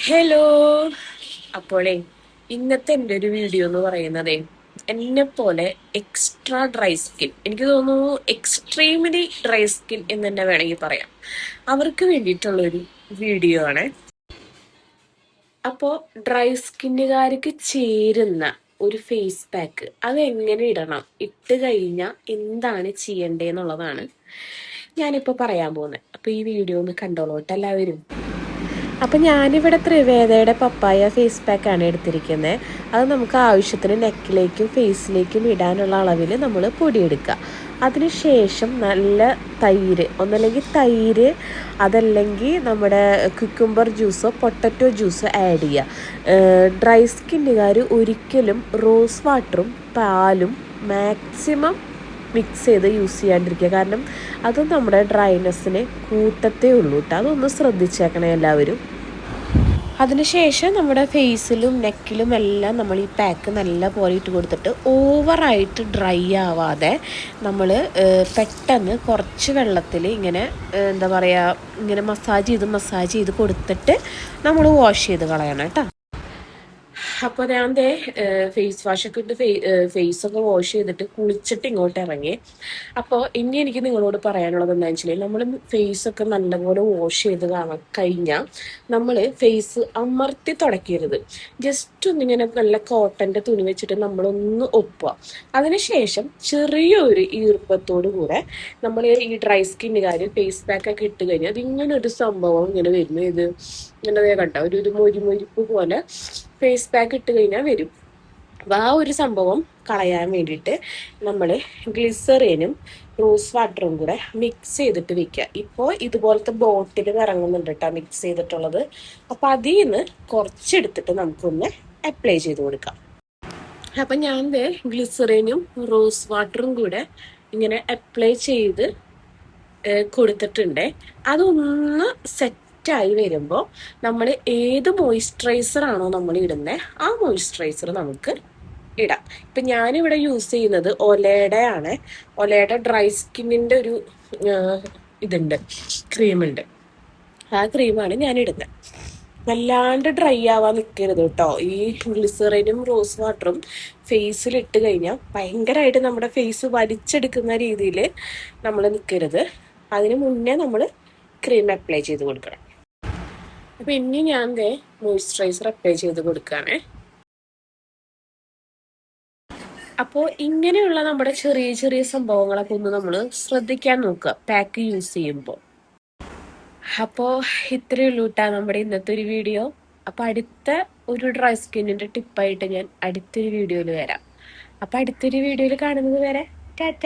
Hello. അപ്പോഴേ ഇന്നത്തെ എൻ്റെ ഒരു വീഡിയോ എന്ന് പറയുന്നതേ എന്നെ പോലെ എക്സ്ട്രാ ഡ്രൈ സ്കിൻ, എനിക്ക് തോന്നുന്നു എക്സ്ട്രീംലി ഡ്രൈ സ്കിൻ എന്ന് തന്നെ വേണമെങ്കിൽ പറയാം, അവർക്ക് വേണ്ടിയിട്ടുള്ളൊരു വീഡിയോ ആണ്. അപ്പോൾ ഡ്രൈ സ്കിന്നുകാർക്ക് ചേരുന്ന ഒരു ഫേസ് പാക്ക് അത് എങ്ങനെ ഇടണം, ഇട്ട് കഴിഞ്ഞാൽ എന്താണ് ചെയ്യേണ്ടതെന്നുള്ളതാണ് ഞാനിപ്പോൾ പറയാൻ പോകുന്നത്. അപ്പോൾ ഈ വീഡിയോ ഒന്ന് കണ്ടോളൂട്ട് എല്ലാവരും. അപ്പം ഞാനിവിടെ ത്രിവേദയുടെ പപ്പായ ഫേസ് പാക്കാണ് എടുത്തിരിക്കുന്നത്. അത് നമുക്ക് ആവശ്യത്തിന് നെക്കിലേക്കും ഫേസിലേക്കും ഇടാനുള്ള അളവിൽ നമ്മൾ പൊടിയെടുക്കുക. അതിനുശേഷം നല്ല തൈര്, ഒന്നല്ലെങ്കിൽ തൈര് അതല്ലെങ്കിൽ നമ്മുടെ കുക്കുംബർ ജ്യൂസോ പൊട്ടറ്റോ ജ്യൂസോ ആഡ് ചെയ്യുക. ഡ്രൈ സ്കിന്നുകാർ ഒരിക്കലും റോസ് വാട്ടറും പാലും മാക്സിമം മിക്സ് ചെയ്ത് യൂസ് ചെയ്യാണ്ടിരിക്കുക. കാരണം അത് നമ്മുടെ ഡ്രൈനെസ്സിനെ കൂട്ടത്തേ ഉള്ളൂ കേട്ടോ. അതൊന്ന് ശ്രദ്ധിച്ചേക്കണേ എല്ലാവരും. അതിനുശേഷം നമ്മുടെ ഫേസിലും നെക്കിലും എല്ലാം നമ്മൾ ഈ പാക്ക് നല്ല പോലെ ഇട്ട് കൊടുത്തിട്ട് ഓവറായിട്ട് ഡ്രൈ ആവാതെ നമ്മൾ പെട്ടെന്ന് കുറച്ച് വെള്ളത്തിൽ ഇങ്ങനെ എന്താ പറയുക, ഇങ്ങനെ മസാജ് ചെയ്ത് കൊടുത്തിട്ട് നമ്മൾ വാഷ് ചെയ്ത് കളയണം കേട്ടോ. അപ്പോൾ ഞാൻ ഫേസ് വാഷൊക്കെ ഇട്ട് ഫേസൊക്കെ വാഷ് ചെയ്തിട്ട് കുളിച്ചിട്ട് ഇങ്ങോട്ട് ഇറങ്ങി. അപ്പോൾ ഇനി എനിക്ക് നിങ്ങളോട് പറയാനുള്ളത് എന്താണെന്ന് വെച്ചാൽ, നമ്മൾ ഫേസൊക്കെ നല്ലപോലെ വാഷ് ചെയ്ത് കഴിഞ്ഞാൽ നമ്മൾ ഫേസ് അമർത്തി തുടക്കരുത്. ജസ്റ്റ് ഒന്നിങ്ങനെ നല്ല കോട്ടൻ്റെ തുണി വെച്ചിട്ട് നമ്മളൊന്ന് ഒപ്പുക. അതിനുശേഷം ചെറിയൊരു ഈർപ്പത്തോടു കൂടെ നമ്മൾ ഈ ഡ്രൈ സ്കിന്നുകാർ ഫേസ് പാക്കൊക്കെ ഇട്ട് കഴിഞ്ഞാൽ അതിങ്ങനെ ഒരു സംഭവം ഇങ്ങനെ വരുന്നു. ഇത് ഇങ്ങനെ കണ്ട ഒരു മൊരിപ്പ് പോലെ ഫേസ് പാക്ക് ഇട്ട് കഴിഞ്ഞാൽ വരും. അപ്പോൾ ആ ഒരു സംഭവം കളയാൻ വേണ്ടിയിട്ട് നമ്മൾ ഗ്ലിസറിനും റോസ് വാട്ടറും കൂടെ മിക്സ് ചെയ്തിട്ട് വെക്കുക. ഇപ്പോൾ ഇതുപോലത്തെ ബോട്ടിൽ ഇറങ്ങുന്നുണ്ട് കേട്ടോ മിക്സ് ചെയ്തിട്ടുള്ളത്. അപ്പോൾ അതിൽ നിന്ന് കുറച്ചെടുത്തിട്ട് നമുക്കൊന്ന് അപ്ലൈ ചെയ്ത് കൊടുക്കാം. അപ്പം ഞാൻ ഗ്ലിസറിനും റോസ് വാട്ടറും കൂടെ ഇങ്ങനെ അപ്ലൈ ചെയ്ത് കൊടുത്തിട്ടുണ്ട്. അതൊന്ന് സെറ്റായി വരുമ്പോൾ നമ്മൾ ഏത് മോയ്സ്ചറൈസറാണോ നമ്മൾ ഇടുന്നത് ആ മോയ്സ്ചറൈസർ നമുക്ക് ഇടാം. ഇപ്പം ഞാനിവിടെ യൂസ് ചെയ്യുന്നത് ഒലയുടെ ആണ്. ഒലയുടെ ഡ്രൈ സ്കിന്നിൻ്റെ ഒരു ഇതുണ്ട്, ക്രീമുണ്ട്. ആ ക്രീമാണ് ഞാൻ ഇടുന്നത്. വല്ലാണ്ട് ഡ്രൈ ആവാൻ നിൽക്കരുത് കേട്ടോ. ഈ ഗ്ലിസറിനും റോസ് വാട്ടറും ഫേസിലിട്ട് കഴിഞ്ഞാൽ ഭയങ്കരമായിട്ട് നമ്മുടെ ഫേസ് വലിച്ചെടുക്കുന്ന രീതിയിൽ നമ്മൾ നിൽക്കരുത്. അതിന് മുന്നേ നമ്മൾ ക്രീം അപ്ലൈ ചെയ്ത് കൊടുക്കണം. അപ്പം ഇനി ഞാൻ മോയ്സ്ചറൈസർ അപ്ലൈ ചെയ്ത് കൊടുക്കുകയാണേ. അപ്പോൾ ഇങ്ങനെയുള്ള നമ്മുടെ ചെറിയ ചെറിയ സംഭവങ്ങളൊക്കെ ഒന്ന് നമ്മൾ ശ്രദ്ധിക്കാൻ നോക്കുക പാക്ക് യൂസ് ചെയ്യുമ്പോൾ. അപ്പോൾ ഇത്രയേ ഉള്ളൂ കേട്ടോ നമ്മുടെ ഇന്നത്തെ ഒരു വീഡിയോ. അപ്പോൾ അടുത്ത ഒരു ഡ്രൈ സ്കിന്നിൻ്റെ ടിപ്പായിട്ട് ഞാൻ അടുത്തൊരു വീഡിയോയിൽ വരാം. അപ്പോൾ അടുത്തൊരു വീഡിയോയിൽ കാണുന്നത് വരെ ടാറ്റ.